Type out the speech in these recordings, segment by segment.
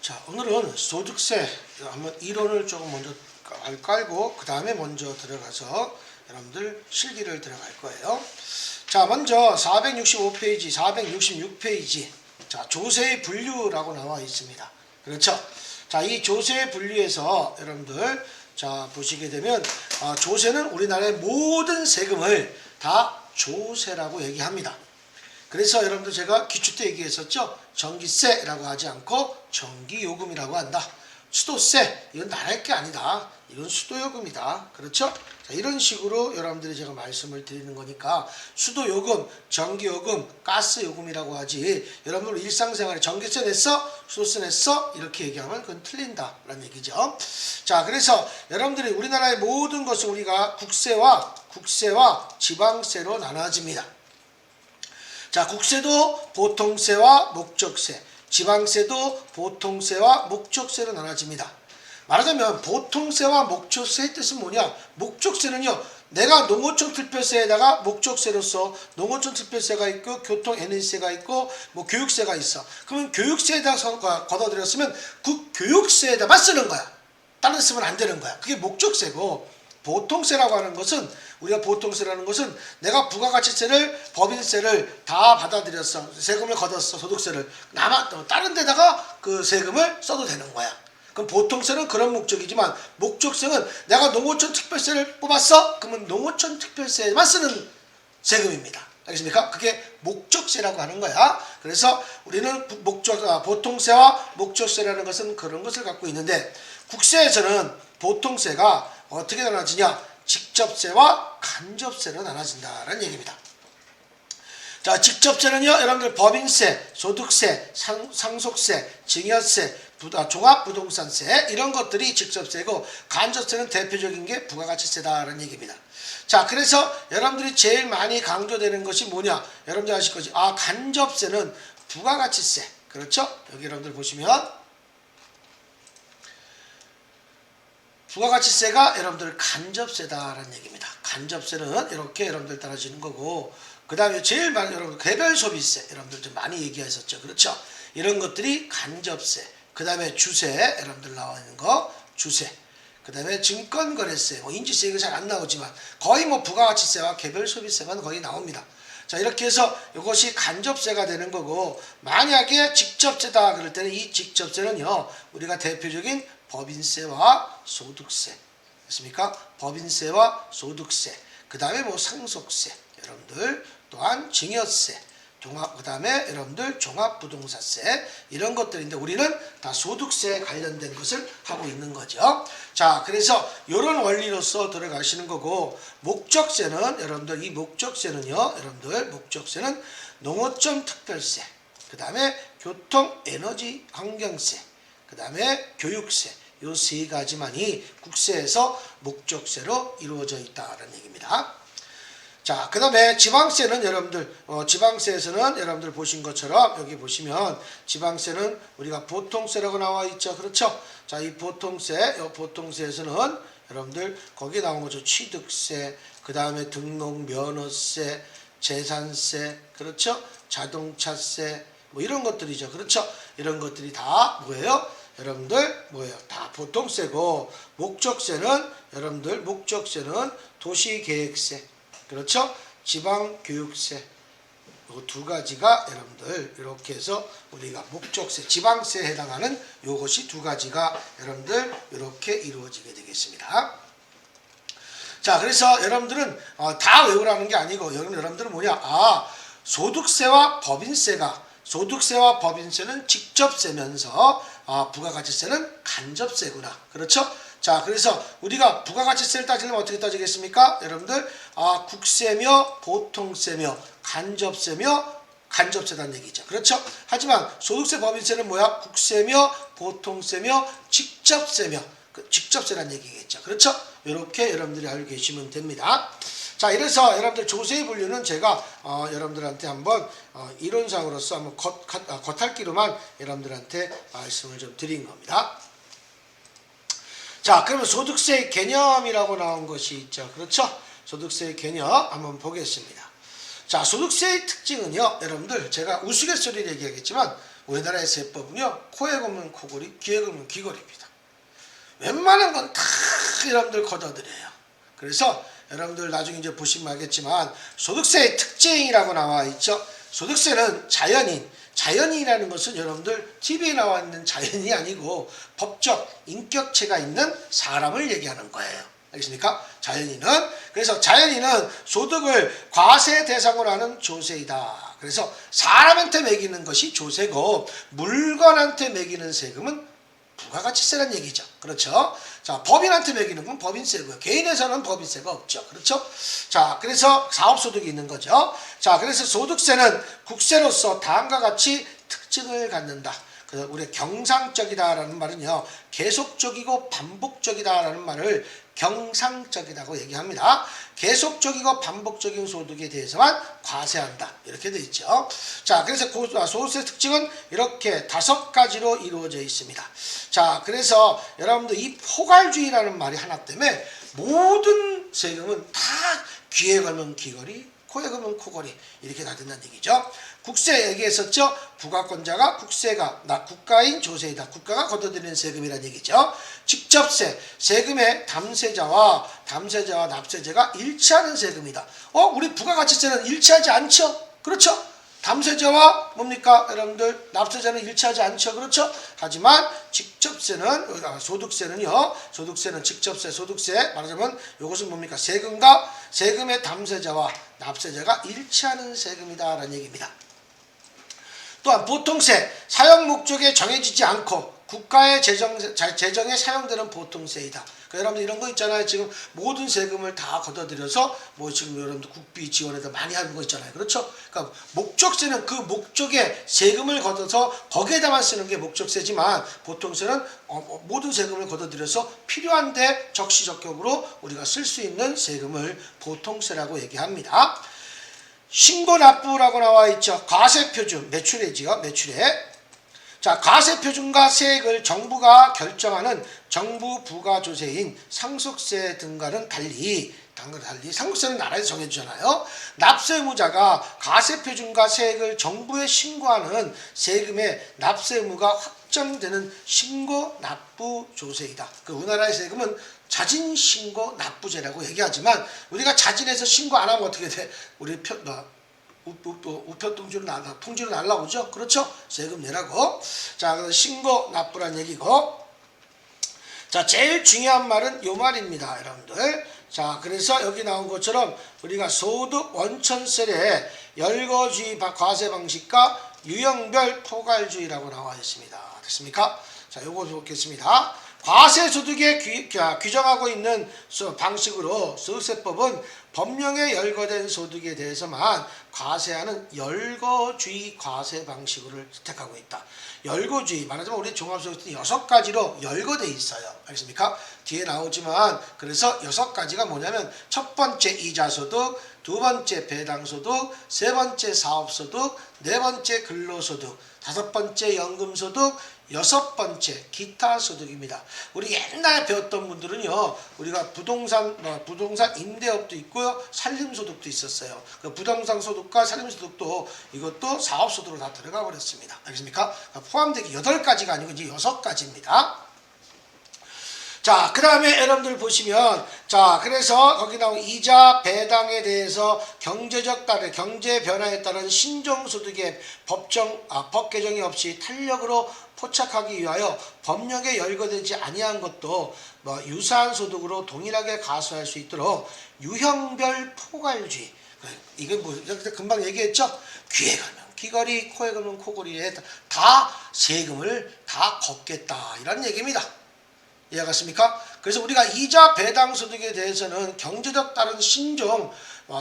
자, 오늘은 소득세 한번 이론을 조금 먼저 깔고 그 다음에 먼저 들어가서 여러분들 실기를 들어갈 거예요. 자, 먼저 465페이지, 466페이지. 자, 조세의 분류라고 나와 있습니다. 그렇죠? 자, 이 조세의 분류에서 여러분들 자 보시게 되면 조세는 우리나라의 모든 세금을 다 조세라고 얘기합니다. 그래서 여러분들 제가 기초 때 얘기했었죠. 전기세라고 하지 않고 전기요금이라고 한다. 수도세, 이건 나라의 게 아니다. 이건 수도요금이다. 그렇죠? 자, 이런 식으로 여러분들이 제가 말씀을 드리는 거니까 수도요금, 전기요금, 가스요금이라고 하지 여러분들 일상생활에 전기세 냈어? 수도세 냈어? 이렇게 얘기하면 그건 틀린다라는 얘기죠. 자, 그래서 여러분들이 우리나라의 모든 것을 우리가 국세와 지방세로 나눠집니다. 자, 국세도 보통세와 목적세, 지방세도 보통세와 목적세로 나눠집니다. 말하자면 보통세와 목적세의 뜻은 뭐냐? 목적세는요, 내가 농어촌 특별세에다가 목적세로서 농어촌 특별세가 있고 교통 N세가 있고 뭐 교육세가 있어. 그러면 교육세에다가 걷어들였으면 그 교육세에다만 쓰는 거야. 다른 데 쓰면 안 되는 거야. 그게 목적세고, 보통세라고 하는 것은, 우리가 보통세라는 것은 내가 부가가치세를, 법인세를 다 받아들였어. 세금을 걷었어. 소득세를. 다른 데다가 그 세금을 써도 되는 거야. 그럼 보통세는 그런 목적이지만 목적세는 내가 농어촌 특별세를 뽑았어? 그러면 농어촌 특별세에만 쓰는 세금입니다. 알겠습니까? 그게 목적세라고 하는 거야. 그래서 우리는 보통세와 목적세라는 것은 그런 것을 갖고 있는데, 국세에서는 보통세가 어떻게 나눠지냐? 직접세와 간접세로 나눠진다라는 얘기입니다. 자, 직접세는요, 여러분들 법인세, 소득세, 상속세, 증여세, 종합부동산세, 이런 것들이 직접세고, 간접세는 대표적인 게 부가가치세다라는 얘기입니다. 자, 그래서 여러분들이 제일 많이 강조되는 것이 뭐냐? 여러분들 아실 거지? 간접세는 부가가치세. 그렇죠? 여기 여러분들 보시면 부가가치세가 여러분들 간접세다라는 얘기입니다. 간접세는 이렇게 여러분들 따라지는 거고, 그 다음에 제일 많이 여러분 개별소비세, 여러분들 좀 많이 얘기하셨죠. 그렇죠? 이런 것들이 간접세. 그 다음에 주세, 여러분들 나와 있는 거 주세. 그 다음에 증권거래세, 인지세 이거 잘 안 나오지만 거의 부가가치세와 개별소비세만 거의 나옵니다. 자, 이렇게 해서 이것이 간접세가 되는 거고, 만약에 직접세다 그럴 때는 이 직접세는요, 우리가 대표적인 법인세와 소득세, 됐습니까? 법인세와 소득세, 그 다음에 상속세, 여러분들 또한 증여세, 그 다음에 여러분들 종합부동산세, 이런 것들인데 우리는 다 소득세에 관련된 것을 하고 있는 거죠. 자, 그래서 이런 원리로서 들어가시는 거고, 목적세는 여러분들 이 목적세는요, 여러분들 목적세는 농어촌 특별세, 그 다음에 교통 에너지 환경세, 그 다음에 교육세, 요 세 가지만이 국세에서 목적세로 이루어져 있다는 얘기입니다. 자, 그 다음에 지방세는 여러분들 지방세에서는 여러분들 보신 것처럼 여기 보시면 지방세는 우리가 보통세라고 나와 있죠. 그렇죠? 자, 이 보통세에서는 여러분들 거기 나온 거죠. 취득세, 그 다음에 등록면허세, 재산세, 그렇죠? 자동차세, 이런 것들이죠. 그렇죠? 이런 것들이 다 뭐예요? 여러분들 뭐예요? 다 보통세고, 목적세는 여러분들 목적세는 도시계획세, 그렇죠? 지방교육세, 이 두 가지가 여러분들 이렇게 해서 우리가 목적세, 지방세에 해당하는 요것이 두 가지가 여러분들 이렇게 이루어지게 되겠습니다. 자, 그래서 여러분들은 다 외우라는 게 아니고, 여러분들은 뭐냐? 소득세와 법인세는 직접세면서 부가가치세는 간접세구나. 그렇죠? 자, 그래서 우리가 부가가치세를 따지려면 어떻게 따지겠습니까? 여러분들 국세며 보통세며 간접세다는 얘기죠. 그렇죠? 하지만 소득세, 법인세는 뭐야? 국세며 보통세며 직접세라는 얘기겠죠. 그렇죠? 이렇게 여러분들이 알고 계시면 됩니다. 자, 이래서 여러분들 조세의 분류는 제가 여러분들한테 한번 이론상으로서 한번 겉핥기로만 여러분들한테 말씀을 좀 드린 겁니다. 자, 그러면 소득세의 개념이라고 나온 것이 있죠. 그렇죠? 소득세의 개념 한번 보겠습니다. 자, 소득세의 특징은요, 여러분들 제가 우스갯소리를 얘기하겠지만 우리나라의 세법은요, 코에 걸면 코걸이, 귀에 걸면 귀걸이입니다. 웬만한 건 다 여러분들 걷어들여요. 그래서 여러분들 나중에 이제 보시면 알겠지만 소득세의 특징이라고 나와 있죠. 소득세는 자연인이라는 것은 여러분들 TV에 나와 있는 자연이 아니고 법적 인격체가 있는 사람을 얘기하는 거예요. 알겠습니까? 자연인은, 그래서 자연인은 소득을 과세 대상으로 하는 조세이다. 그래서 사람한테 매기는 것이 조세고 물건한테 매기는 세금은 부가가치세라는 얘기죠. 그렇죠? 자, 법인한테 매기는 건 법인세고요. 개인에서는 법인세가 없죠. 그렇죠? 자, 그래서 사업소득이 있는 거죠. 자, 그래서 소득세는 국세로서 다음과 같이 특징을 갖는다. 그래서 우리 경상적이다라는 말은요, 계속적이고 반복적이다라는 말을 경상적이라고 얘기합니다. 계속적이고 반복적인 소득에 대해서만 과세한다. 이렇게 되어 있죠. 자, 그래서 소득세 특징은 이렇게 5가지로 이루어져 있습니다. 자, 그래서 여러분들 이 포괄주의라는 말이 하나 때문에 모든 세금은 다 귀에 걸면 귀걸이, 코에 걸면 코걸이 이렇게 다 된다는 얘기죠. 국세 얘기했었죠. 부가권자가 국가인 조세이다. 국가가 걷어들이는 세금이라는 얘기죠. 직접세, 세금의 담세자와 납세자가 일치하는 세금이다. 우리 부가가치세는 일치하지 않죠? 그렇죠? 담세자와 뭡니까? 여러분들 납세자는 일치하지 않죠. 그렇죠? 하지만 직접세는 소득세는 직접세, 소득세 말하자면 이것은 뭡니까? 세금의 담세자와 납세자가 일치하는 세금이다라는 얘기입니다. 또한 보통세, 사용 목적에 정해지지 않고 국가의 재정에 사용되는 보통세이다. 그러니까 여러분들 이런 거 있잖아요. 지금 모든 세금을 다 걷어들여서 지금 여러분들 국비 지원에다 많이 하는 거 있잖아요. 그렇죠? 그러니까 목적세는 그 목적에 세금을 걷어서 거기에다만 쓰는 게 목적세지만 보통세는 모든 세금을 걷어들여서 필요한데 적시적격으로 우리가 쓸 수 있는 세금을 보통세라고 얘기합니다. 신고납부라고 나와 있죠. 과세표준, 매출액이지요. 매출액. 자, 과세표준과 세액을 정부가 결정하는 정부 부가조세인 상속세 등과는 달리 상속세는 나라에서 정해주잖아요. 납세의무자가 과세표준과 세액을 정부에 신고하는 세금의 납세의무가 확정되는 신고납부조세이다. 우리나라의 세금은 자진신고납부제라고 얘기하지만 우리가 자진해서 신고 안 하면 어떻게 돼? 우리 통지로 날라오죠. 그렇죠? 세금 내라고. 자, 그래서 신고납부란 얘기고. 자, 제일 중요한 말은 요 말입니다, 여러분들. 자, 그래서 여기 나온 것처럼 우리가 소득 원천세례 열거주의 과세 방식과 유형별 포괄주의라고 나와 있습니다. 됐습니까? 자, 요거 보겠습니다. 과세소득에 규정하고 있는 방식으로 소득세법은 법령에 열거된 소득에 대해서만 과세하는 열거주의 과세 방식을 택하고 있다. 열거주의 말하자면 우리 종합소득세 6가지로 열거되어 있어요. 알겠습니까? 뒤에 나오지만 그래서 6가지가 뭐냐면 첫 번째 이자소득, 두 번째 배당소득, 세 번째 사업소득, 네 번째 근로소득, 다섯 번째 연금소득, 여섯 번째 기타 소득입니다. 우리 옛날에 배웠던 분들은요, 우리가 부동산 임대업도 있고요, 살림소득도 있었어요. 그 부동산 소득과 살림소득도 이것도 사업소득으로 다 들어가 버렸습니다. 알겠습니까? 포함되기 8가지가 아니고 이제 6가지입니다. 자, 그 다음에 여러분들 보시면, 자, 그래서 거기 나온 이자 배당에 대해서 경제 변화에 따른 신종소득의 법 개정이 없이 탄력으로 포착하기 위하여 법령에 열거되지 아니한 것도 유사한 소득으로 동일하게 가소할 수 있도록 유형별 포괄주의. 이게 금방 얘기했죠? 귀에 걸면 귀걸이, 코에 걸면 코걸이에 다 세금을 다 걷겠다. 이런 얘기입니다. 이해갔습니까? 그래서 우리가 이자 배당 소득에 대해서는 경제적 다른 신종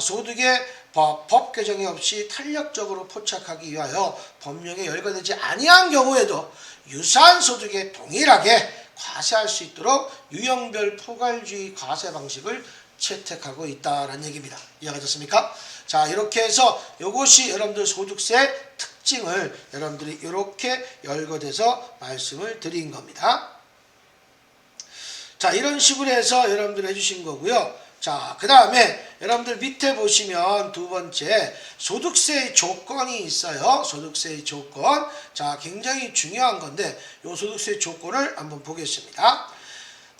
소득의 법 개정이 없이 탄력적으로 포착하기 위하여 법령에 열거되지 아니한 경우에도 유사한 소득에 동일하게 과세할 수 있도록 유형별 포괄주의 과세 방식을 채택하고 있다라는 얘기입니다. 이해가 됐습니까? 자, 이렇게 해서 이것이 여러분들 소득세 특징을 여러분들이 이렇게 열거돼서 말씀을 드린 겁니다. 자, 이런 식으로 해서 여러분들 해주신 거고요. 자, 그 다음에 여러분들 밑에 보시면 두 번째 소득세의 조건이 있어요. 소득세의 조건. 자, 굉장히 중요한 건데 이 소득세의 조건을 한번 보겠습니다.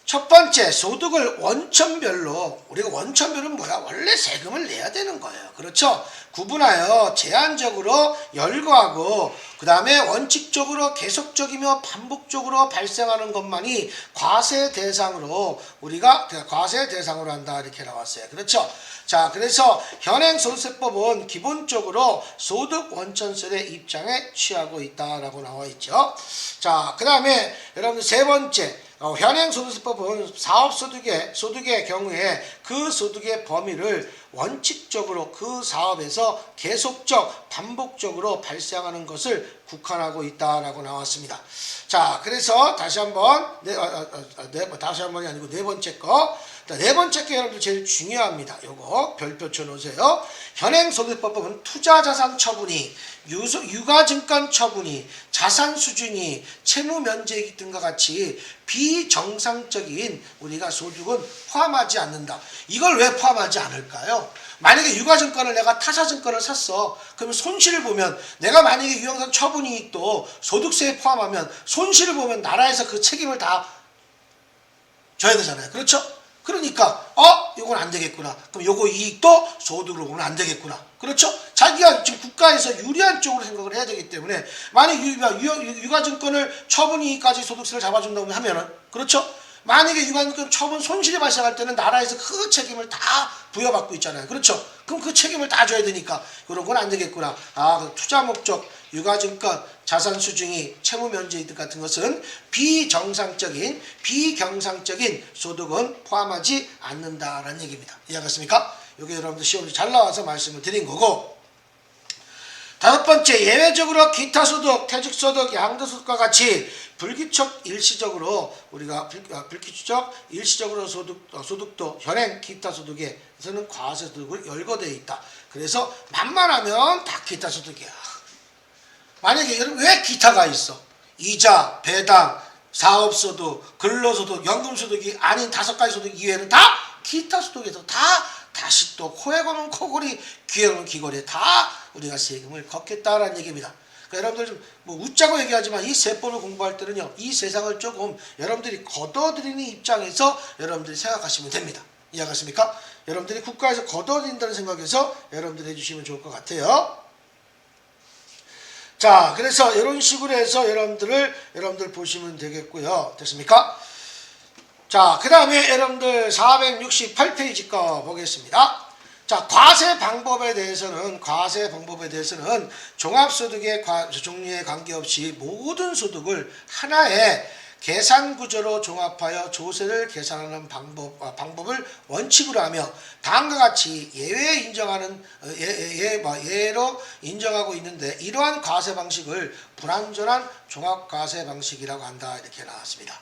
첫 번째, 소득을 원천별로, 우리가 원천별은 뭐야? 원래 세금을 내야 되는 거예요. 그렇죠? 구분하여 제한적으로 열거하고 그 다음에 원칙적으로 계속적이며 반복적으로 발생하는 것만이 과세 대상으로 우리가 과세 대상으로 한다 이렇게 나왔어요. 그렇죠? 자, 그래서 현행소득세법은 기본적으로 소득 원천세의 입장에 취하고 있다라고 나와 있죠. 자, 그 다음에 여러분들 세 번째, 현행소득세법은 사업소득의 경우에 그 소득의 범위를 원칙적으로 그 사업에서 계속적 반복적으로 발생하는 것을 국한하고 있다라고 나왔습니다. 자, 그래서 다시 한번 다시 한번이 아니고 네 번째 거. 네 번째 게 여러분들 제일 중요합니다. 요거 별표 쳐놓으세요. 현행소득법은 투자자산 처분이 유가증권 처분이 자산 수준이 채무면제액 등과 같이 비정상적인 우리가 소득은 포함하지 않는다. 이걸 왜 포함하지 않을까요? 만약에 유가증권을 내가 타사증권을 샀어. 그러면 손실을 보면 내가 만약에 유형상 처분이익도 소득세에 포함하면 손실을 보면 나라에서 그 책임을 다 져야 되잖아요. 그렇죠? 그러니까 이건 안 되겠구나. 그럼 요거 이익도 소득으로 보면 안 되겠구나. 그렇죠? 자기가 지금 국가에서 유리한 쪽으로 생각을 해야 되기 때문에 만약 유가증권을 처분이익까지 소득세를 잡아준다고 하면은 그렇죠? 만약에 유가증권 처분 손실이 발생할 때는 나라에서 그 책임을 다 부여받고 있잖아요. 그렇죠? 그럼 그 책임을 다 줘야 되니까 그런 건 안 되겠구나. 그 투자 목적 유가증권 자산 수중이 채무면제이득 같은 것은 비정상적인 비경상적인 소득은 포함하지 않는다라는 얘기입니다. 이해하셨습니까? 이게 여러분들 시험이 잘 나와서 말씀을 드린 거고, 다섯 번째, 예외적으로 기타소득, 퇴직소득, 양도소득과 같이 불규칙 일시적으로 우리가 불규칙 일시적으로 소득도 현행 기타소득에서는 과세소득을 열거되어 있다. 그래서 만만하면 다 기타소득이야. 만약에 여러분 왜 기타가 있어? 이자, 배당, 사업소득, 근로소득, 연금소득이 아닌 5가지 소득 이외에는 다 기타소득에서 다 다시 또 코에 거는 코골이, 귀에 거는 귀걸이에 다 우리가 세금을 걷겠다라는 얘기입니다. 그러니까 여러분들 좀 뭐 웃자고 얘기하지만 이 세법을 공부할 때는요, 이 세상을 조금 여러분들이 걷어들이는 입장에서 여러분들이 생각하시면 됩니다. 이해하셨습니까? 여러분들이 국가에서 걷어들인다는 생각에서 여러분들이 해주시면 좋을 것 같아요. 자, 그래서 이런 식으로 해서 여러분들 보시면 되겠고요. 됐습니까? 자, 그 다음에 여러분들 468페이지 거 보겠습니다. 자, 과세 방법에 대해서는 종합소득의 종류에 관계없이 모든 소득을 하나의 계산 구조로 종합하여 조세를 계산하는 방법을 원칙으로 하며 다음과 같이 예로 인정하고 있는데 이러한 과세 방식을 불완전한 종합과세 방식이라고 한다 이렇게 나왔습니다.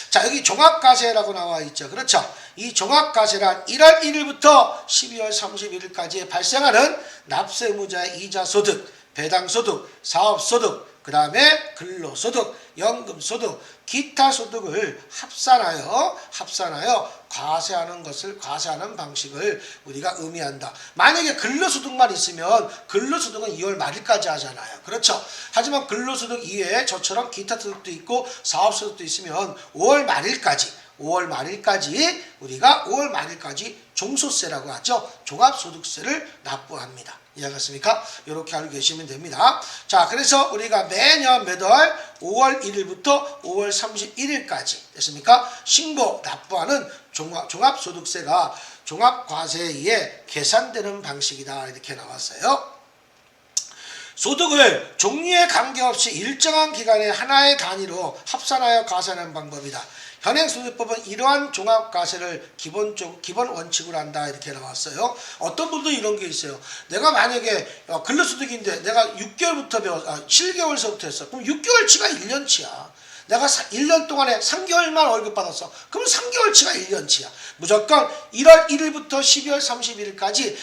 자, 여기 종합과세라고 나와 있죠. 그렇죠? 이 종합과세란 1월 1일부터 12월 31일까지에 발생하는 납세 의무자의 이자소득, 배당소득, 사업소득, 그 다음에 근로소득, 연금소득, 기타 소득을 합산하여 과세하는 방식을 우리가 의미한다. 만약에 근로소득만 있으면 근로소득은 2월 말일까지 하잖아요. 그렇죠? 하지만 근로소득 이외에 저처럼 기타 소득도 있고 사업소득도 있으면 5월 말일까지 우리가 5월 말일까지 종소세라고 하죠. 종합소득세를 납부합니다. 이해하셨습니까? 이렇게 알고 계시면 됩니다. 자, 그래서 우리가 매년 매달 5월 1일부터 5월 31일까지 됐습니까? 신고 납부하는 종합소득세가 종합과세에 의해 계산되는 방식이다 이렇게 나왔어요. 소득을 종류에 관계없이 일정한 기간에 하나의 단위로 합산하여 과세하는 방법이다. 현행소득법은 이러한 종합과세를 기본 원칙으로 한다 이렇게 나왔어요. 어떤 분도 이런 게 있어요. 내가 만약에 근로소득인데 내가 7개월서부터 했어. 그럼 6개월치가 1년치야. 내가 1년 동안에 3개월만 월급 받았어. 그럼 3개월치가 1년치야. 무조건 1월 1일부터 12월 31일까지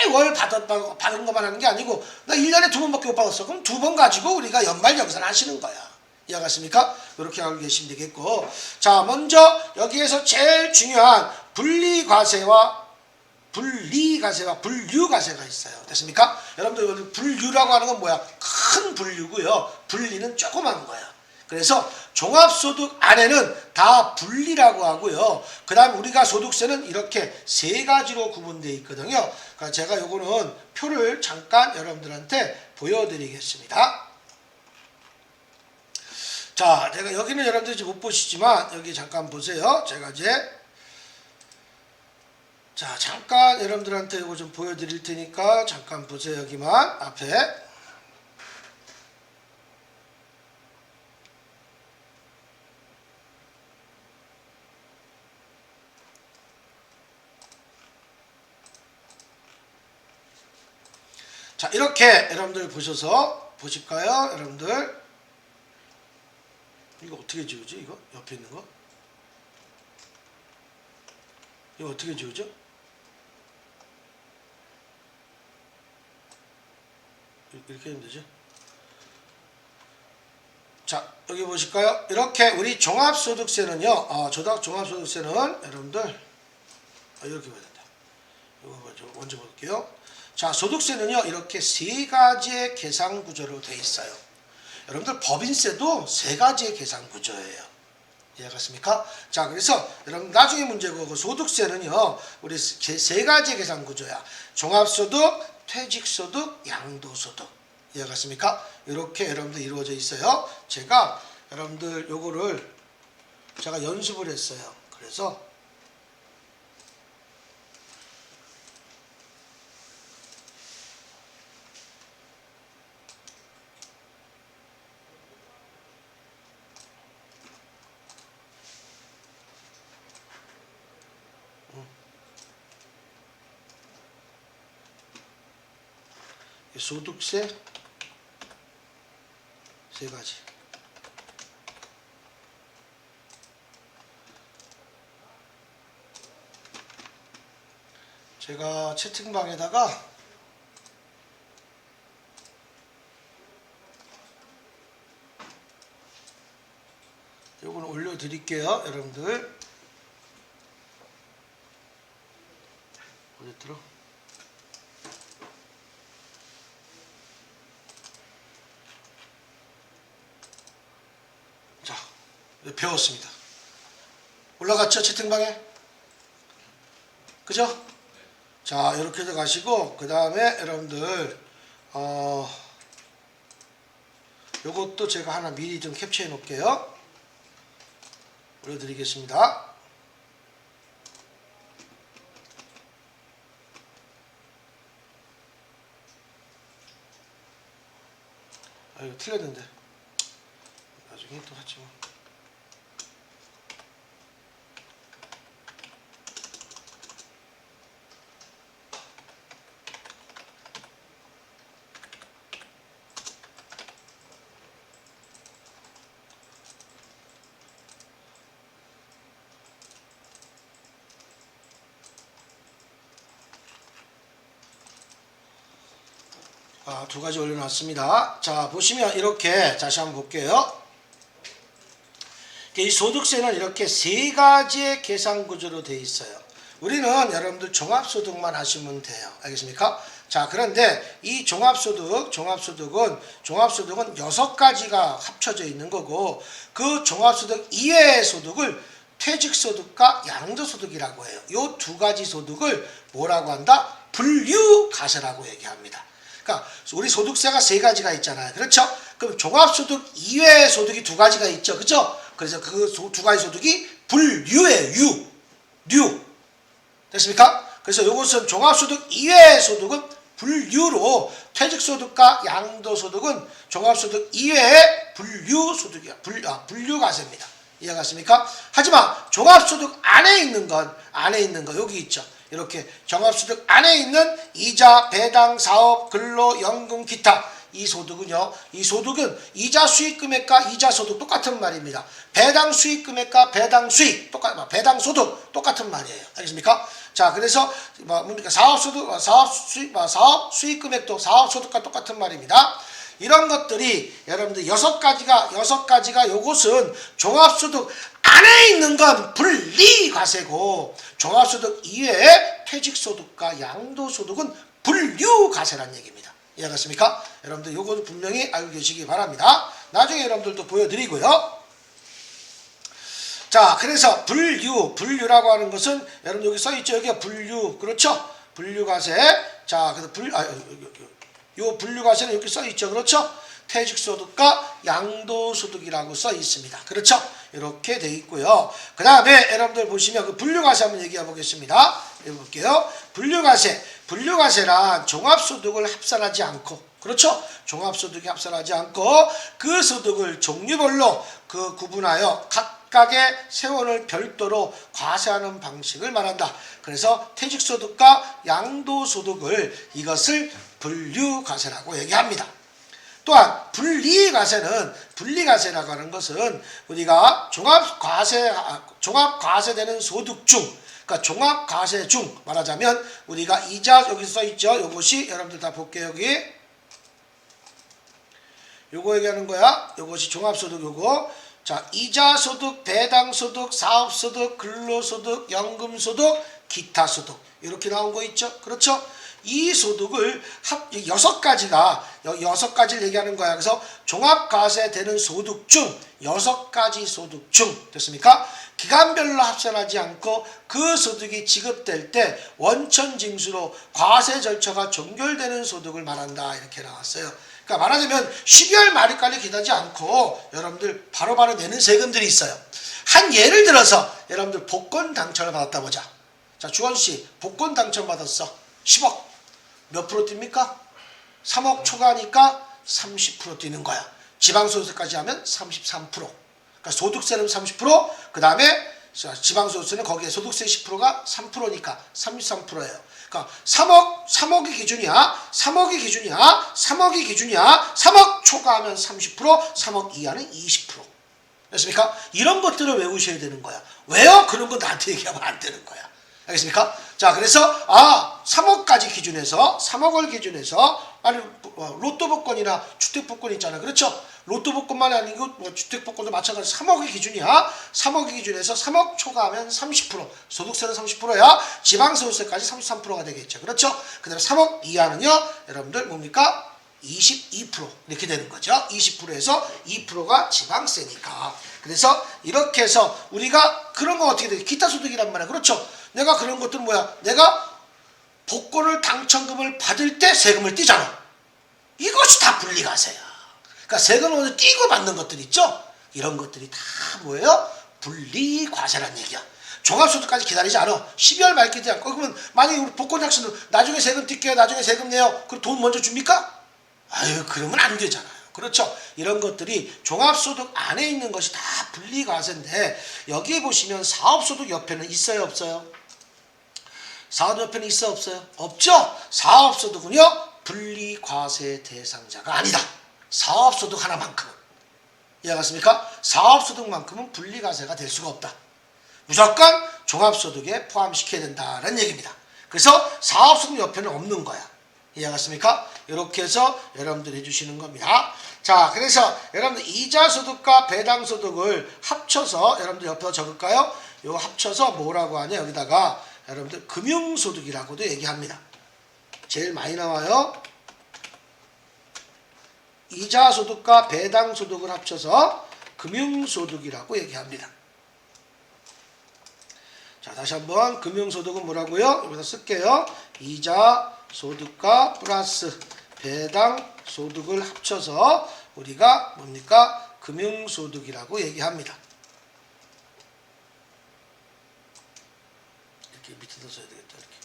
매월 받은 것만 하는 게 아니고 나 1년에 2번밖에 못 받았어. 그럼 2번 가지고 우리가 연말정산을 하시는 거야. 이해하셨습니까? 이렇게 알고 계시면 되겠고, 자, 먼저 여기에서 제일 중요한 분리과세와 분류과세가 있어요. 됐습니까? 여러분들 분류라고 하는 건 뭐야? 큰 분류고요. 분리는 조그만 거야. 그래서 종합소득 안에는 다 분리라고 하고요. 그 다음에 우리가 소득세는 이렇게 세 가지로 구분되어 있거든요. 그러니까 제가 요거는 표를 잠깐 여러분들한테 보여드리겠습니다. 자, 제가 여기는 여러분들이 못 보시지만 여기 잠깐 보세요. 제가 이제 자, 잠깐 여러분들한테 이거 좀 보여드릴 테니까 잠깐 보세요. 여기만 앞에. 자, 이렇게 여러분들 보셔서 보실까요? 여러분들 이거 어떻게 지우지? 이거 옆에 있는 거 이거 어떻게 지우죠? 이렇게 하면 되죠. 자, 여기 보실까요? 이렇게 우리 종합소득세는요. 종합소득세는 여러분들 이렇게 봐야 된다. 이거 먼저 볼게요. 자, 소득세는요. 이렇게 세 가지의 계산 구조로 되어 있어요. 여러분들 법인세도 세 가지의 계산 구조예요. 이해갔습니까? 자, 그래서 여러분 나중에 문제고 소득세는요. 우리 세 가지의 계산 구조야. 종합소득, 퇴직소득, 양도소득. 이해갔습니까? 이렇게 여러분들 이루어져 있어요. 제가 여러분들 요거를 제가 연습을 했어요. 그래서 소득세 세 가지. 제가 채팅방에다가 요거는 올려드릴게요. 여러분들 어디 들어? 자, 배웠습니다. 올라갔죠? 채팅방에? 그죠? 자, 이렇게 해서 가시고 그 다음에 여러분들 요것도 제가 하나 미리 좀 캡처해 놓을게요. 올려드리겠습니다. 이거 틀렸는데 나중에 또 하지 뭐. 두 가지 올려놨습니다. 자, 보시면 이렇게 다시 한번 볼게요. 이 소득세는 이렇게 세 가지의 계산 구조로 되어 있어요. 우리는 여러분들 종합소득만 하시면 돼요. 알겠습니까? 자, 그런데 이 종합소득은 6가지가 합쳐져 있는 거고 그 종합소득 이외의 소득을 퇴직소득과 양도소득이라고 해요. 이 두 가지 소득을 뭐라고 한다? 분류과세라고 얘기합니다. 그러니까 우리 소득세가 세 가지가 있잖아요. 그렇죠? 그럼 종합소득 이외의 소득이 두 가지가 있죠. 그렇죠? 그래서 그 두 가지 소득이 분류예요. 류. 됐습니까? 그래서 이것은 종합소득 이외의 소득은 분류로 퇴직소득과 양도소득은 종합소득 이외의 분류소득이야. 분류과세입니다. 이해갔습니까? 하지만 종합소득 안에 있는 거 여기 있죠. 이렇게 종합소득 안에 있는 이자, 배당, 사업, 근로, 연금, 기타 이 소득은요. 이 소득은 이자 수익금액과 이자 소득 똑같은 말입니다. 배당 수익금액과 배당 수익 배당 소득 똑같은 말이에요. 알겠습니까? 자, 그래서 뭡니까? 사업 수익금액도 사업 소득과 똑같은 말입니다. 이런 것들이 여러분들 여섯 가지가 요것은 종합소득 안에 있는 건 분리과세고 종합소득 이외에 퇴직소득과 양도소득은 분류과세라는 얘기입니다. 이해가십니까? 여러분들 요거 분명히 알고 계시기 바랍니다. 나중에 여러분들도 보여드리고요. 자, 그래서 분류라고 하는 것은 여러분 여기 써있죠. 여기가 분류, 그렇죠? 분류과세. 자, 그래서 요 분류과세는 여기 써있죠. 그렇죠? 퇴직소득과 양도소득이라고 써 있습니다. 그렇죠? 이렇게 돼 있고요. 그 다음에 여러분들 보시면 그 분류과세 한번 얘기해 보겠습니다. 해볼게요. 분류과세란 종합소득을 합산하지 않고, 그렇죠? 종합소득이 합산하지 않고 그 소득을 종류별로 그 구분하여 각각의 세원을 별도로 과세하는 방식을 말한다. 그래서 퇴직소득과 양도소득을 이것을 분류과세라고 얘기합니다. 또한 분리과세라고 하는 것은 우리가 종합과세되는 소득 중, 그러니까 종합과세 중 말하자면 우리가 이자 여기 써 있죠. 요것이 여러분들 다 볼게요. 여기 요거 얘기하는 거야. 요것이 종합소득 요거. 자, 이자소득, 배당소득, 사업소득, 근로소득, 연금소득, 기타소득 이렇게 나온 거 있죠. 그렇죠? 이 소득을 6가지를 얘기하는 거야. 그래서 종합과세되는 소득 중 6가지 소득 중 됐습니까? 기간별로 합산하지 않고 그 소득이 지급될 때 원천징수로 과세 절차가 종결되는 소득을 말한다. 이렇게 나왔어요. 그러니까 말하자면 12월 말일까지 기다리지 않고 여러분들 바로바로 내는 세금들이 있어요. 한 예를 들어서 여러분들 복권 당첨을 받았다 보자. 자, 주원씨 복권 당첨 받았어. 10억. 몇 프로 뜁니까? 3억 초과하니까 30% 뛰는 거야. 지방소득세까지 하면 33%. 그러니까 소득세는 30%, 그 다음에 지방소득세는 거기에 소득세 10%가 3%니까 33%예요. 그러니까 3억이 기준이야. 3억 초과하면 30%, 3억 이하는 20%. 됐습니까? 이런 것들을 외우셔야 되는 거야. 왜요? 그런 건 나한테 얘기하면 안 되는 거야. 알겠습니까? 자, 그래서 3억까지 기준해서 3억을 기준해서 아니 로또 복권이나 주택 복권 있잖아. 그렇죠? 로또 복권만 아니고 주택 복권도 마찬가지로 3억이 기준이야. 3억이 기준해서 3억 초과하면 30%, 소득세는 30%야. 지방소득세까지 33%가 되겠죠. 그렇죠? 그다음에 3억 이하는요. 여러분들 뭡니까? 22% 이렇게 되는 거죠. 20%에서 2%가 지방세니까. 그래서 이렇게 해서 우리가 그런 거 어떻게 돼? 기타 소득이란 말이야. 그렇죠? 내가 그런 것들은 뭐야? 내가 복권을 당첨금을 받을 때 세금을 떼잖아. 이것이 다 분리과세야. 그러니까 세금을 먼저 떼고 받는 것들 있죠? 이런 것들이 다 뭐예요? 분리과세란 얘기야. 종합소득까지 기다리지 않아. 12월 말기지 않고. 그러면 만약에 우리 복권 당첨은 나중에 세금 떼게요. 나중에 세금 내요. 그럼 돈 먼저 줍니까? 아유, 그러면 안 되잖아요. 그렇죠? 이런 것들이 종합소득 안에 있는 것이 다 분리과세인데 여기에 보시면 사업소득 옆에는 있어요, 없어요? 사업 옆에는 있어, 없어요? 없죠? 사업소득은요 분리과세 대상자가 아니다. 사업소득 하나만큼은. 이해갔습니까? 사업소득만큼은 분리과세가 될 수가 없다. 무조건 종합소득에 포함시켜야 된다는 얘기입니다. 그래서 사업소득 옆에는 없는 거야. 이해갔습니까? 이렇게 해서 여러분들 해주시는 겁니다. 자, 그래서 여러분들 이자소득과 배당소득을 합쳐서 여러분들 옆에 적을까요? 이거 합쳐서 뭐라고 하냐? 여기다가 여러분들 금융소득이라고도 얘기합니다. 제일 많이 나와요. 이자소득과 배당소득을 합쳐서 금융소득이라고 얘기합니다. 자, 다시 한번 금융소득은 뭐라고요? 여기다 쓸게요. 이자소득과 플러스 배당소득을 합쳐서 우리가 뭡니까? 금융소득이라고 얘기합니다. 이렇게 밑에다 써야 되겠다. 이렇게.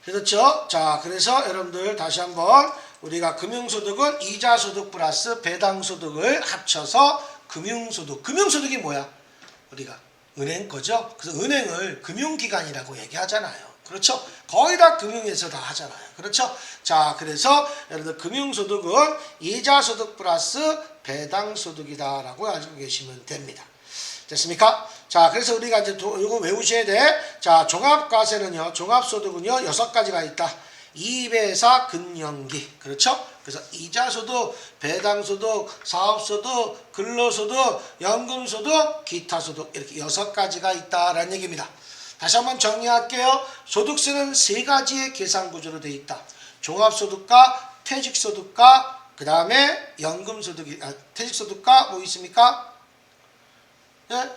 그렇죠? 자, 그래서 여러분들 다시 한번 우리가 금융소득은 이자소득 플러스 배당소득을 합쳐서 금융소득. 금융소득이 뭐야? 우리가 은행 거죠? 그래서 은행을 금융기관이라고 얘기하잖아요. 그렇죠? 거의 다 금융에서 다 하잖아요. 그렇죠? 자, 그래서 여러분들 금융소득은 이자소득 플러스 배당소득이다라고 알고 계시면 됩니다. 됐습니까? 자, 그래서 우리가 이제 이거 외우셔야 돼. 자, 종합과세는요, 종합소득은요, 6가지가 있다. 2배사 근영기. 그렇죠? 그래서 이자소득, 배당소득, 사업소득, 근로소득, 연금소득, 기타소득 이렇게 6가지가 있다라는 얘기입니다. 다시 한번 정리할게요. 소득세는 3가지의 계산구조로 되어 있다. 종합소득과 퇴직소득과 그 다음에 연금소득이 퇴직소득과 뭐 있습니까? 네?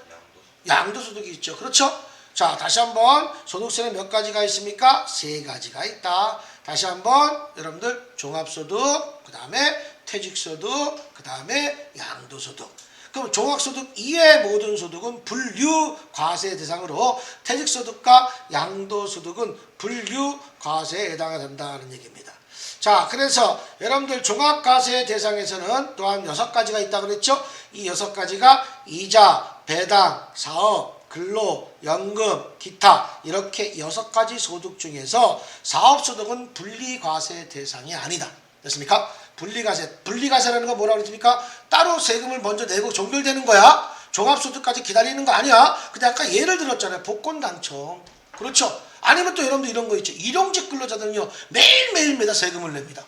양도소득이 있죠. 그렇죠? 자, 다시 한번 소득세는 몇 가지가 있습니까? 3가지가 있다. 다시 한번 여러분들 종합소득, 그 다음에 퇴직소득, 그 다음에 양도소득. 그럼 종합소득 이외의 모든 소득은 분류과세 대상으로 퇴직소득과 양도소득은 분류과세에 해당된다는 얘기입니다. 자, 그래서 여러분들 종합과세 대상에서는 또한 6가지가 있다고 그랬죠? 이 6가지가 이자, 배당, 사업, 근로, 연금, 기타 이렇게 6가지 소득 중에서 사업소득은 분리과세 대상이 아니다. 됐습니까? 분리과세라는 건 뭐라고 그랬습니까? 따로 세금을 먼저 내고 종결되는 거야. 종합소득까지 기다리는 거 아니야. 근데 아까 예를 들었잖아요. 복권당첨. 그렇죠? 아니면 또 여러분들 이런 거 있죠. 일용직 근로자들은요. 매일매일마다 세금을 냅니다.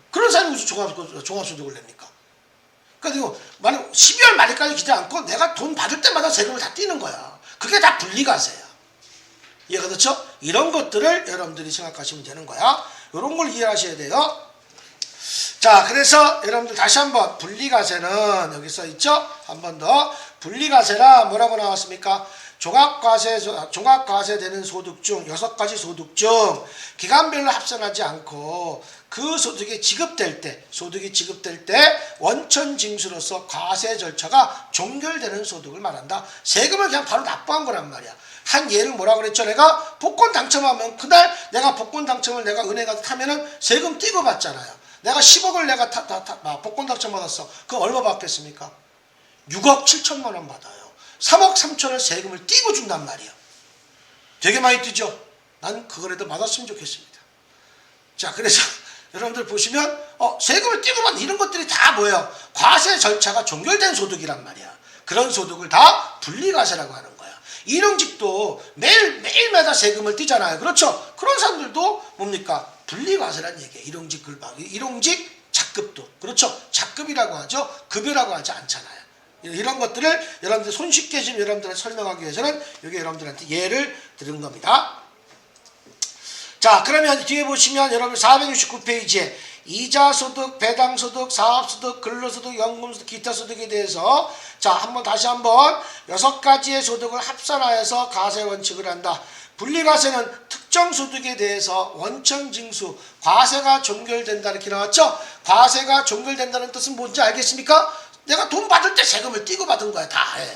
그런 사람이 무슨 종합소득을 냅니까? 그러니까 만약 12월 말일까지 기대 않고 내가 돈 받을 때마다 세금을 다 떼는 거야. 그게 다 분리과세야. 이해가 됐죠? 이런 것들을 여러분들이 생각하시면 되는 거야. 이런 걸 이해하셔야 돼요. 자, 그래서 여러분들 다시 한번 분리과세는 여기 써 있죠? 한 번 더. 분리과세라 뭐라고 나왔습니까? 종합과세 되는 소득 중 6가지 소득 중 기간별로 합산하지 않고 그 소득이 지급될 때 원천징수로서 과세 절차가 종결되는 소득을 말한다. 세금을 그냥 바로 납부한 거란 말이야. 한 예를 뭐라고 그랬죠? 내가 복권 당첨하면 그날 내가 복권 당첨을 내가 은행 가서 타면은 세금 떼고 받잖아요. 내가 10억을 내가 복권 당첨 받았어. 그럼 얼마 받겠습니까? 6억 7천만 원 받아요. 3억 3천을 세금을 떼고 준단 말이야. 되게 많이 뛰죠? 난 그거라도 받았으면 좋겠습니다. 자, 그래서 여러분들 보시면 세금을 떼고 받는 이런 것들이 다 뭐예요? 과세 절차가 종결된 소득이란 말이야. 그런 소득을 다 분리과세라고 하는 거야. 일용직도 매일마다 세금을 떼잖아요. 그렇죠? 그런 사람들도 뭡니까? 분리과세란 얘기예요. 일용직 작급도. 그렇죠? 작급이라고 하죠. 급여라고 하지 않잖아요. 이런 것들을 여러분들 손쉽게 지금 여러분들한테 설명하기 위해서는 여기 여러분들한테 예를 드린 겁니다. 자, 그러면 뒤에 보시면 여러분 469페이지에 이자소득, 배당소득, 사업소득, 근로소득, 연금소득, 기타소득에 대해서 다시 한번 6가지의 소득을 합산하여서 과세원칙을 한다. 분리과세는 특정 소득에 대해서 원천징수, 과세가 종결된다 이렇게 나왔죠? 과세가 종결된다는 뜻은 뭔지 알겠습니까? 내가 돈 받을 때 세금을 떼고 받은 거야. 다 해.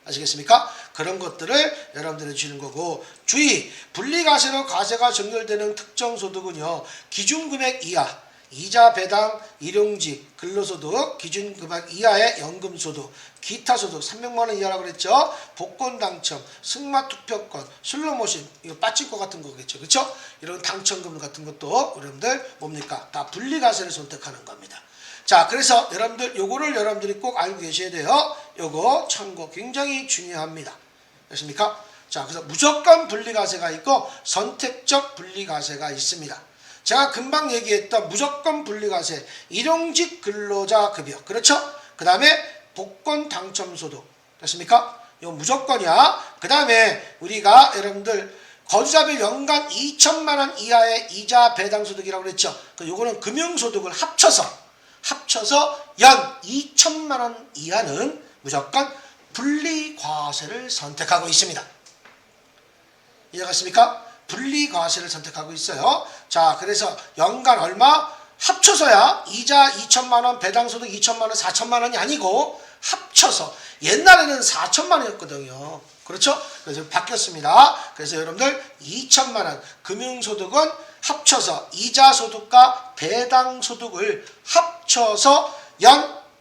아시겠습니까? 그런 것들을 여러분들이 주는 거고, 주의! 분리과세로 과세가 종결되는 특정 소득은요, 기준금액 이하, 이자, 배당, 일용직, 근로소득, 기준금액 이하의 연금소득, 기타소득, 300만 원 이하라고 그랬죠? 복권당첨, 승마투표권, 슬로모션, 이거 빠친거 같은 거겠죠? 그렇죠? 이런 당첨금 같은 것도 여러분들 뭡니까? 다 분리과세를 선택하는 겁니다. 자, 그래서 여러분들 요거를 여러분들이 꼭 알고 계셔야 돼요. 요거 참고 굉장히 중요합니다. 됐습니까? 자, 그래서 무조건 분리과세가 있고 선택적 분리과세가 있습니다. 제가 금방 얘기했던 무조건 분리과세, 일용직 근로자 급여. 그렇죠? 그 다음에 복권 당첨소득. 됐습니까? 이거 무조건이야. 그 다음에 우리가 여러분들 거주자별 연간 2천만 원 이하의 이자 배당소득이라고 그랬죠? 요거는 금융소득을 합쳐서 연 2천만 원 이하는 무조건 분리과세를 선택하고 있습니다. 이해갔습니까? 분리과세를 선택하고 있어요. 자, 그래서 연간 얼마? 합쳐서야 이자 2천만 원, 배당소득 2천만 원, 4천만 원이 아니고 합쳐서 옛날에는 4천만 원이었거든요. 그렇죠? 그래서 바뀌었습니다. 그래서 여러분들 2천만 원 금융소득은 합쳐서 이자소득과 배당소득을 합쳐서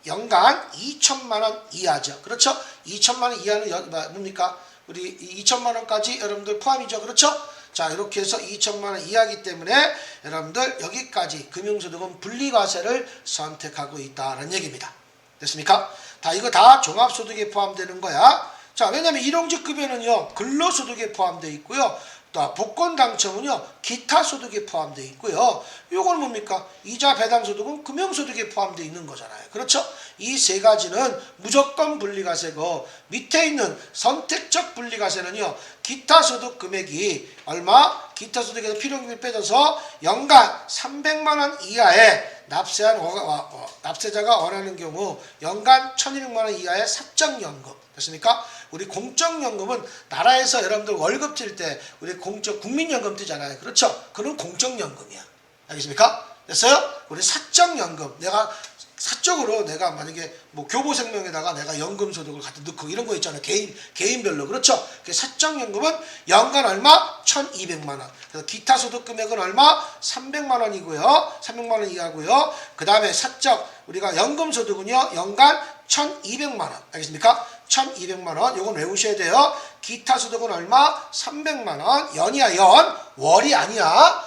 연간 2천만 원 이하죠. 그렇죠? 2천만 원 이하는 뭡니까? 우리 2천만 원까지 여러분들 포함이죠. 그렇죠? 자, 이렇게 해서 2천만 원 이하이기 때문에 여러분들 여기까지 금융소득은 분리과세를 선택하고 있다는 얘기입니다. 됐습니까? 이거 다 종합소득에 포함되는 거야. 자, 왜냐면 일용직급여는요 근로소득에 포함되어 있고요. 또 복권 당첨은요 기타 소득에 포함되어 있고요. 요건 뭡니까? 이자 배당 소득은 금융소득에 포함되어 있는 거잖아요. 그렇죠? 이 세 가지는 무조건 분리과세고, 밑에 있는 선택적 분리과세는요, 기타 소득 금액이 얼마? 기타 소득에서 필요금을 빼줘서 연간 300만 원 이하의 납세자가 원하는 경우 연간 1,200만 원 이하의 사적연금. 됐습니까? 우리 공적연금은 나라에서 여러분들 월급 뛸 때 우리 국민연금 뜨잖아요. 그렇죠? 그건 공적연금이야. 알겠습니까? 됐어요? 우리 사적연금, 내가 사적으로 내가 만약에 뭐 교보생명에다가 내가 연금소득을 갖다 넣고 이런 거 있잖아요. 개인별로. 그렇죠? 사적연금은 연간 얼마? 1,200만 원. 그래서 기타 소득 금액은 얼마? 300만 원이고요. 300만 원 이하고요. 그 다음에 사적, 우리가 연금소득은요, 연간 1,200만 원. 알겠습니까? 1,200만 원. 요건 외우셔야 돼요. 기타 소득은 얼마? 300만 원. 연이야, 연. 월이 아니야.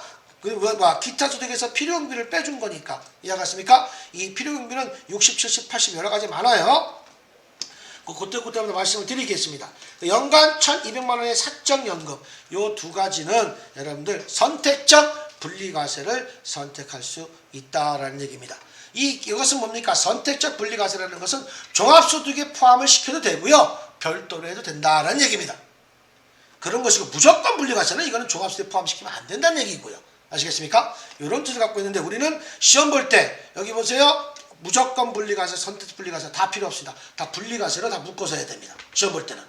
기타 소득에서 필요경비를 빼준 거니까. 이해가십니까? 이 필요경비는 60, 70, 80 여러 가지 많아요. 그때마다 말씀을 드리겠습니다. 연간 1,200만 원의 사적연금, 요 두 가지는 여러분들 선택적 분리과세를 선택할 수 있다라는 얘기입니다. 이것은 뭡니까? 선택적 분리과세라는 것은 종합소득에 포함을 시켜도 되고요, 별도로 해도 된다라는 얘기입니다. 그런 것이고, 무조건 분리과세는 이거는 종합소득에 포함시키면 안 된다는 얘기고요. 아시겠습니까? 이런 뜻을 갖고 있는데, 우리는 시험 볼 때 여기 보세요. 무조건 분리과세, 선택적 분리과세 다 필요 없습니다. 다 분리과세로 다 묶어서 해야 됩니다. 시험 볼 때는.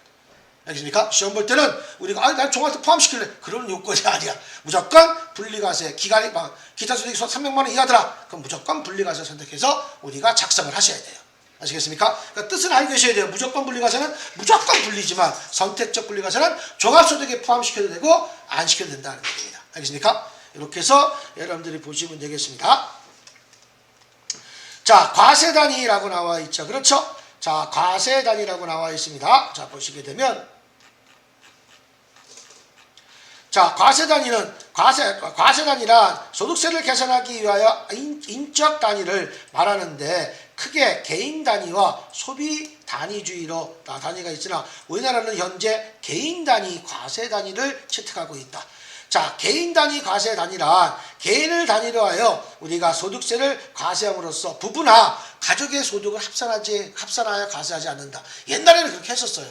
알겠습니까? 시험 볼 때는 우리가 난 종합소득 포함시킬래. 그런 요건이 아니야. 무조건 분리과세, 기간이 기타 소득이 300만 원 이하더라. 그럼 무조건 분리과세 선택해서 우리가 작성을 하셔야 돼요. 아시겠습니까? 그러니까 뜻을 알고 계셔야 돼요. 무조건 분리과세는 무조건 분리지만, 선택적 분리과세는 종합소득에 포함시켜도 되고 안 시켜도 된다는 얘기입니다. 알겠습니까? 이렇게 해서 여러분들이 보시면 되겠습니다. 자, 과세단위라고 나와 있죠. 그렇죠? 자, 과세단위라고 나와 있습니다. 자, 보시게 되면, 자, 과세단위란 소득세를 계산하기 위하여 인적 단위를 말하는데, 크게 개인 단위와 소비 단위주의로 단위가 있으나, 우리나라는 현재 개인 단위 과세 단위를 채택하고 있다. 자, 개인 단위 과세 단위란 개인을 단위로 하여 우리가 소득세를 과세함으로써 부부나 가족의 소득을 합산하여 과세하지 않는다. 옛날에는 그렇게 했었어요.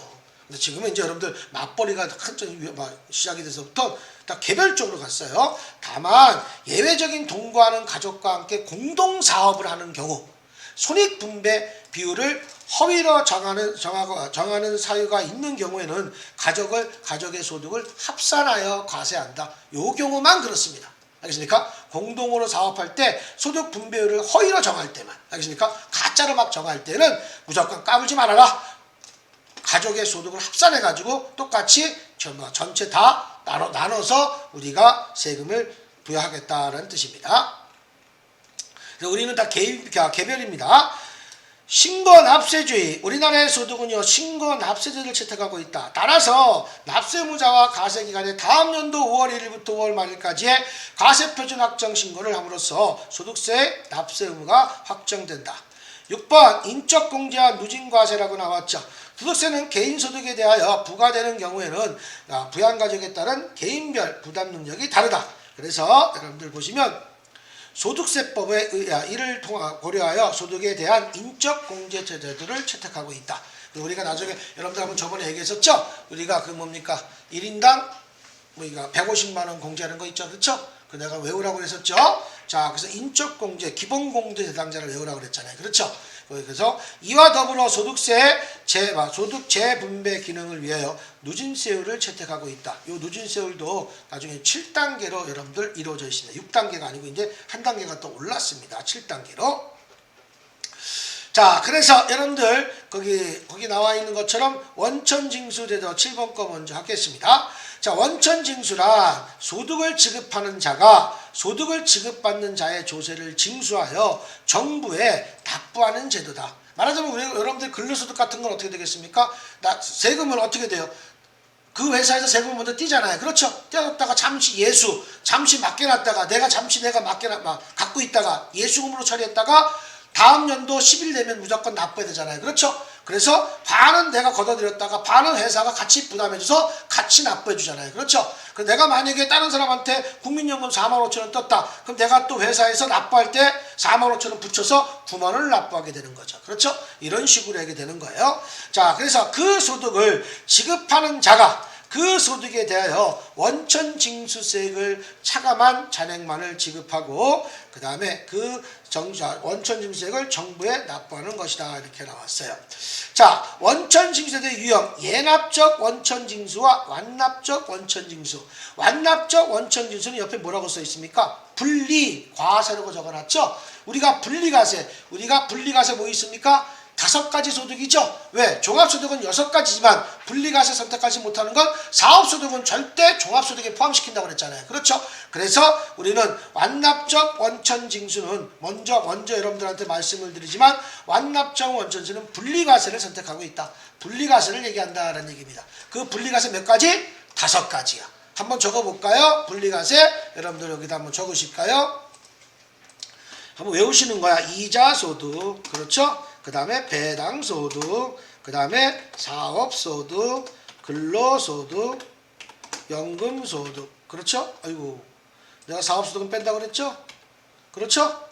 근데 지금은 이제 여러분들 맞벌이가 한참 시작이 돼서부터 다 개별적으로 갔어요. 다만 예외적인 동거하는 가족과 함께 공동 사업을 하는 경우, 손익분배 비율을 허위로 정하는 사유가 있는 경우에는 가족의 소득을 합산하여 과세한다. 요 경우만 그렇습니다. 알겠습니까? 공동으로 사업할 때 소득 분배율을 허위로 정할 때만. 알겠습니까? 가짜로 막 정할 때는 무조건 까불지 말아라. 가족의 소득을 합산해가지고 똑같이 전체 다 나눠서 우리가 세금을 부여하겠다는 뜻입니다. 우리는 다 개별입니다. 신고납세주의. 우리나라의 소득은요, 신고납세제를 채택하고 있다. 따라서 납세의무자와 가세기간의 다음 연도 5월 1일부터 5월 말일까지의 가세표준 확정 신고를 함으로써 소득세 납세 의무가 확정된다. 6번 인적공제와 누진과세라고 나왔죠. 소득세는 개인소득에 대하여 부과되는 경우에는 부양가족에 따른 개인별 부담 능력이 다르다. 그래서 여러분들 보시면 소득세법에 이를 고려하여 소득에 대한 인적공제 제도를 채택하고 있다. 우리가 나중에 여러분들 한번 저번에 얘기했었죠. 우리가 1인당 150만원 공제하는 거 있죠. 그렇죠? 그 내가 외우라고 그랬었죠. 자, 그래서 인적공제, 기본공제 대상자를 외우라고 그랬잖아요. 그렇죠? 그래서 이와 더불어 소득 재분배 기능을 위하여 누진세율을 채택하고 있다. 이 누진세율도 나중에 7단계로 여러분들 이루어져 있습니다. 6단계가 아니고 이제 한 단계가 또 올랐습니다. 7단계로. 자, 그래서 여러분들 거기 나와 있는 것처럼 원천징수제도 7번 거 먼저 하겠습니다. 자, 원천징수란 소득을 지급하는 자가 소득을 지급받는 자의 조세를 징수하여 정부에 납부하는 제도다. 말하자면 우리 여러분들 근로소득 같은 건 어떻게 되겠습니까? 세금을 어떻게 돼요? 그 회사에서 세금을 먼저 떼잖아요. 그렇죠? 떼었다가 잠시 맡겨놨다가 내가 갖고 있다가 예수금으로 처리했다가 다음 연도 10일 되면 무조건 납부해야 되잖아요. 그렇죠? 그래서 반은 내가 걷어들였다가 반은 회사가 같이 부담해줘서 같이 납부해주잖아요. 그렇죠? 그럼 내가 만약에 다른 사람한테 국민연금 45,000원 떴다. 그럼 내가 또 회사에서 납부할 때 45,000원 붙여서 9만원을 납부하게 되는 거죠. 그렇죠? 이런 식으로 하게 되는 거예요. 자, 그래서 그 소득을 지급하는 자가 그 소득에 대하여 원천징수세액을 차감한 잔액만을 지급하고 그 다음에 그 원천징수세액을 정부에 납부하는 것이다. 이렇게 나왔어요. 자, 원천징수세의 유형 예납적 원천징수와 완납적 원천징수. 완납적 원천징수는 옆에 뭐라고 써 있습니까? 분리과세라고 적어놨죠. 우리가 분리과세 뭐 있습니까? 5가지 소득이죠. 왜? 종합소득은 6가지지만 분리과세 선택하지 못하는 건 사업소득은 절대 종합소득에 포함시킨다고 그랬잖아요. 그렇죠? 그래서 우리는 완납적 원천징수는 먼저 여러분들한테 말씀을 드리지만 완납적 원천징수는 분리과세를 선택하고 있다. 분리과세를 얘기한다라는 얘기입니다. 그 분리과세 몇 가지? 5가지야. 한번 적어볼까요? 분리과세 여러분들 여기다 한번 적으실까요? 한번 외우시는 거야. 이자소득, 그렇죠? 그 다음에 배당소득, 그 다음에 사업소득, 근로소득, 연금소득. 그렇죠? 아이고, 내가 사업소득은 뺀다 그랬죠? 그렇죠?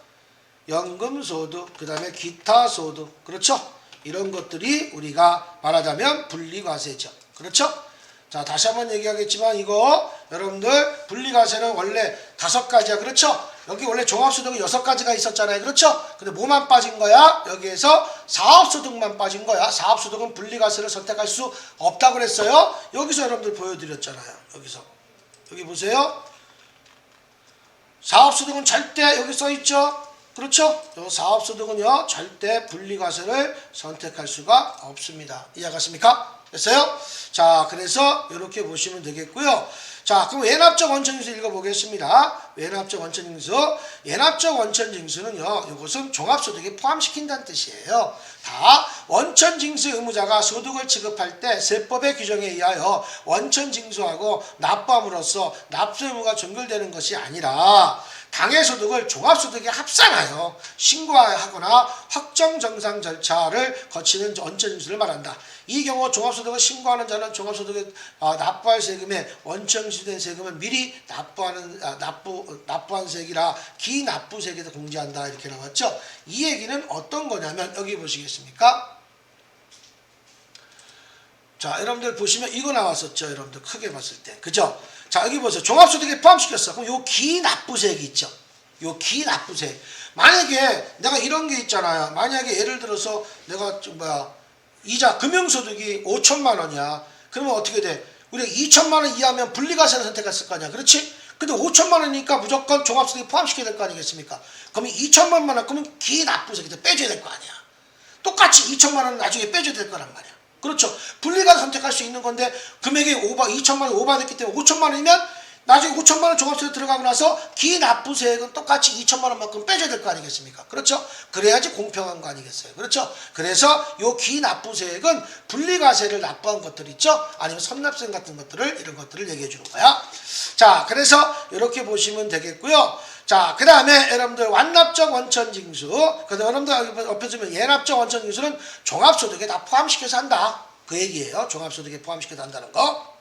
연금소득, 그 다음에 기타소득. 그렇죠? 이런 것들이 우리가 말하자면 분리과세죠. 그렇죠? 자, 다시 한번 얘기하겠지만 이거 여러분들 분리과세는 원래 5가지야. 그렇죠? 여기 원래 종합소득은 6가지가 있었잖아요. 그렇죠? 근데 뭐만 빠진 거야? 여기에서 사업소득만 빠진 거야. 사업소득은 분리과세를 선택할 수 없다고 그랬어요. 여기서 여러분들 보여드렸잖아요. 여기 보세요. 사업소득은 절대 여기 써있죠? 그렇죠? 사업소득은요 절대 분리과세를 선택할 수가 없습니다. 이해가십니까? 됐어요? 자, 그래서 이렇게 보시면 되겠고요. 자, 그럼 예납적 원천징수 읽어보겠습니다. 예납적 원천징수. 예납적 원천징수는요, 이것은 종합소득에 포함시킨다는 뜻이에요. 다 원천징수 의무자가 소득을 지급할 때 세법의 규정에 의하여 원천징수하고 납부함으로써 납부 의무가 종결되는 것이 아니라 당해 소득을 종합소득에 합산하여 신고하거나 확정 정상 절차를 거치는 원천징수를 말한다. 이 경우 종합소득을 신고하는 자는 종합소득에 납부할 세금에 원천징수된 세금을 미리 납부한 세액이라 기납부세액에서 공제한다. 이렇게 나왔죠. 이 얘기는 어떤 거냐면 여기 보시겠습니까? 자, 여러분들 보시면 이거 나왔었죠. 여러분들 크게 봤을 때. 그죠? 자, 여기 보세요. 종합소득에 포함시켰어. 그럼 요 기납부세액이 있죠. 요 기납부세액. 만약에 내가 이런 게 있잖아요. 만약에 예를 들어서 내가 이자 금융소득이 5천만 원이야. 그러면 어떻게 돼? 우리가 2천만 원 이하면 분리과세를 선택했을 거 아니야. 그렇지? 근데 5천만 원이니까 무조건 종합소득에 포함시켜야 될 거 아니겠습니까? 그러면 2천만 원, 그러면 기납부세액에서 빼줘야 될 거 아니야. 똑같이 2천만 원은 나중에 빼줘야 될 거란 말이야. 그렇죠. 분리과세 선택할 수 있는 건데 금액이 2천만 원 오버됐기 때문에 5천만 원이면 나중에 5천만 원 종합세액 들어가고 나서 기납부세액은 똑같이 2천만 원만큼 빼줘야 될 거 아니겠습니까? 그렇죠. 그래야지 공평한 거 아니겠어요. 그렇죠. 그래서 요 기납부세액은 분리과세를 납부한 것들 있죠. 아니면 선납세 같은 것들을 이런 것들을 얘기해 주는 거야. 자, 그래서 이렇게 보시면 되겠고요. 자, 그 다음에 여러분들 완납적 원천징수. 그 다음에 여러분들 옆에 보면 예납적 원천징수는 종합소득에 다 포함시켜서 한다. 그 얘기예요. 종합소득에 포함시켜서 한다는 거.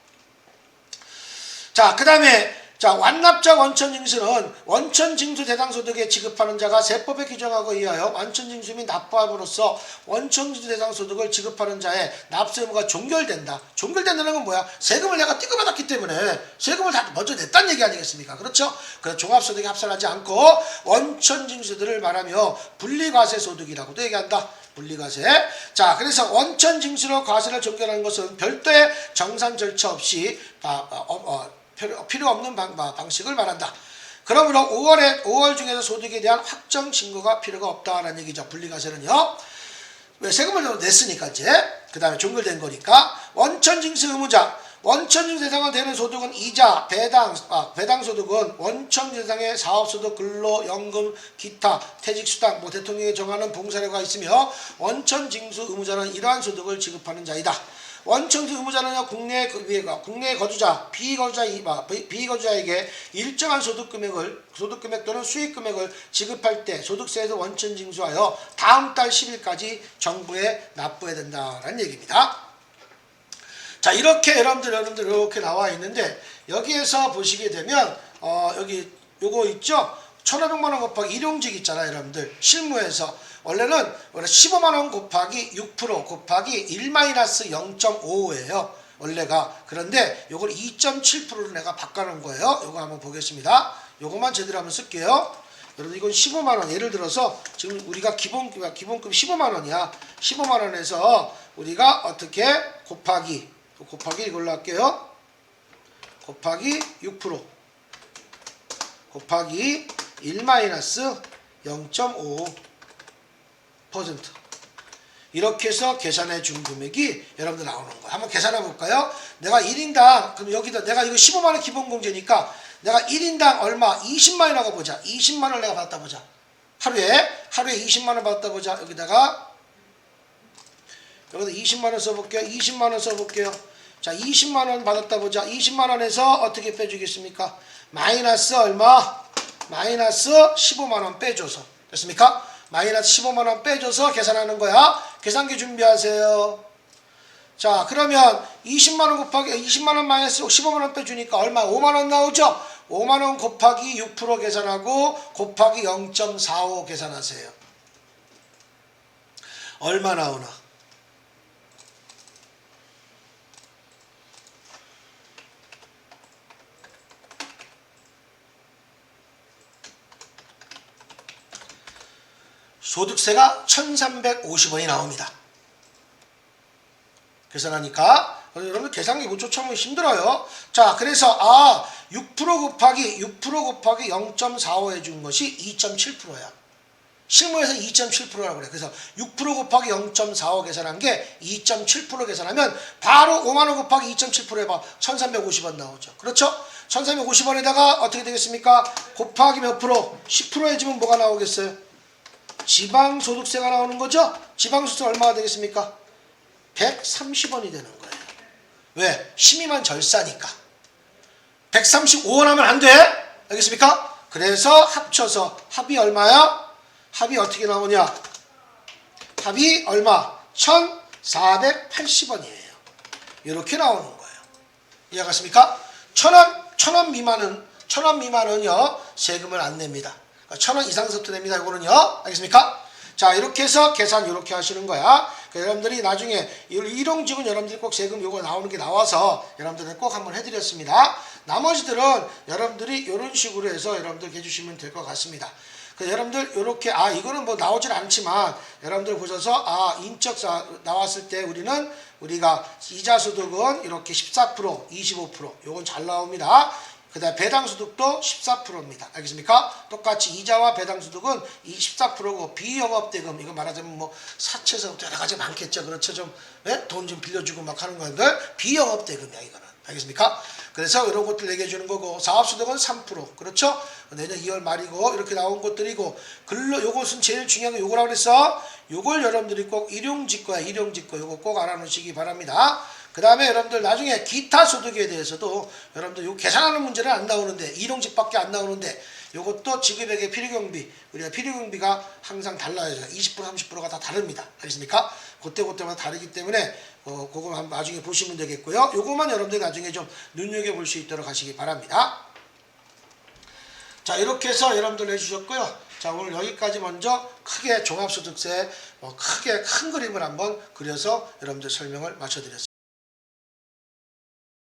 자, 그 다음에 완납적 원천징수는 원천징수 대상소득에 지급하는 자가 세법에 규정하고 의하여 원천징수 및 납부함으로써 원천징수 대상소득을 지급하는 자의 납세 의무가 종결된다. 종결된다는 건 뭐야? 세금을 내가 띠급받았기 때문에 세금을 다 먼저 냈다는 얘기 아니겠습니까? 그렇죠? 그래서 종합소득에 합산하지 않고 원천징수들을 말하며 분리과세 소득이라고도 얘기한다. 분리과세. 자, 그래서 원천징수로 과세를 종결하는 것은 별도의 정산 절차 없이 필요 없는 방식을 말한다. 그러므로 5월 중에서 소득에 대한 확정 신고가 필요가 없다라는 얘기죠. 분리과세는요. 왜? 세금을 냈으니까 이제. 그 다음에 종결된 거니까. 원천징수 의무자. 원천징수 대상이 되는 소득은 이자, 배당소득은 원천징수 대상의 사업소득, 근로, 연금, 기타, 퇴직수당, 대통령이 정하는 봉사료가 있으며 원천징수 의무자는 이러한 소득을 지급하는 자이다. 원청지 의무자는요, 국내에 거주자, 비거주자에게 일정한 소득금액 또는 수익금액을 지급할 때 소득세에서 원천 징수하여 다음 달 10일까지 정부에 납부해야 된다라는 얘기입니다. 자, 이렇게 여러분들 이렇게 나와 있는데 여기에서 보시게 되면 여기 요거 있죠? 1,500만원 곱하기 일용직 있잖아요, 여러분들. 실무에서 원래는 15만원 곱하기 6% 곱하기 1-0.55예요. 원래가. 그런데 요걸 2.7%로 내가 바꿔놓은 거예요. 요거 한번 보겠습니다. 요거만 제대로 한번 쓸게요. 여러분 이건 15만원. 예를 들어서 지금 우리가 기본급 15만원이야. 15만원에서 우리가 어떻게 곱하기 이걸로 할게요. 곱하기 6% 곱하기 1-0.5% 이렇게 해서 계산해 준 금액이 여러분들 나오는 거예요. 한번 계산해 볼까요? 내가 1인당 그럼 여기다 내가 이거 15만원 기본공제니까 내가 1인당 얼마 20만원이라고 보자. 20만원을 내가 받았다 보자. 하루에 20만원 받았다 보자. 여기다 20만원 써볼게요. 20만원 써볼게요. 자, 20만원 받았다 보자. 20만원에서 어떻게 빼주겠습니까? 마이너스 얼마? 마이너스 15만원 빼줘서. 됐습니까? 마이너스 15만원 빼줘서 계산하는 거야. 계산기 준비하세요. 자, 그러면 20만원 곱하기 20만원 마이너스 15만원 빼주니까 얼마? 5만원 나오죠? 5만원 곱하기 6% 계산하고 곱하기 0.45 계산하세요. 얼마 나오나? 소득세가 1,350원이 나옵니다. 계산하니까 여러분들 계산기 못 쫓아오면 힘들어요. 자, 그래서 6% 곱하기 0.45 해준 것이 2.7%야. 실무에서 2.7%라고 그래. 그래서 6% 곱하기 0.45 계산한 게 2.7% 계산하면 바로 5만원 곱하기 2.7% 해봐. 1,350원 나오죠. 그렇죠? 1,350원에다가 어떻게 되겠습니까? 곱하기 몇 프로? 10% 해주면 뭐가 나오겠어요? 지방소득세가 나오는 거죠? 지방소득세 얼마가 되겠습니까? 130원이 되는 거예요. 왜? 심의만 절사니까. 135원 하면 안 돼. 알겠습니까? 그래서 합쳐서 합이 얼마야? 합이 어떻게 나오냐? 합이 얼마? 1,480원이에요. 이렇게 나오는 거예요. 이해가십니까? 1,000원 미만은요 세금을 안 냅니다. 1,000원 이상서부터 냅니다. 이거는요. 알겠습니까? 자, 이렇게 해서 계산 이렇게 하시는 거야. 그러니까 여러분들이 나중에 일용직은 여러분들이 꼭 세금 요거 나오는 게 나와서 여러분들은 꼭 한번 해드렸습니다. 나머지들은 여러분들이 이런 식으로 해서 여러분들 해주시면 될 것 같습니다. 여러분들 요렇게 이거는 뭐 나오질 않지만 여러분들 보셔서 인적사 나왔을 때 우리가 이자소득은 이렇게 14% 25% 요건 잘 나옵니다. 그 다음에 배당소득도 14%입니다. 알겠습니까? 똑같이 이자와 배당소득은 이 14%고 비영업대금 이거 말하자면 뭐 사채서부터 여러 가지 많겠죠. 그렇죠. 좀 돈 좀 빌려주고 막 하는 건들 비영업대금이야 이거는. 알겠습니까? 그래서 이런 것들 얘기해 주는 거고 사업소득은 3% 그렇죠? 내년 2월 말이고 이렇게 나온 것들이고 요것은 제일 중요한 게 요거라고 그랬어. 요걸 여러분들이 꼭 일용직거야. 일용직거 요거 꼭 알아놓으시기 바랍니다. 그 다음에 여러분들 나중에 기타 소득에 대해서도 여러분들 요 계산하는 문제는 안 나오는데 일용직밖에 안 나오는데 요것도 지급액의 필요경비 우리가 필요경비가 항상 달라요. 20% 30%가 다 다릅니다. 알겠습니까? 그때마다 다르기 때문에 그거 한번 나중에 보시면 되겠고요. 요거만 여러분들 나중에 좀 눈여겨볼 수 있도록 하시기 바랍니다. 자, 이렇게 해서 여러분들 해주셨고요. 자, 오늘 여기까지 먼저 크게 종합소득세 크게 큰 그림을 한번 그려서 여러분들 설명을 마쳐드렸습니다.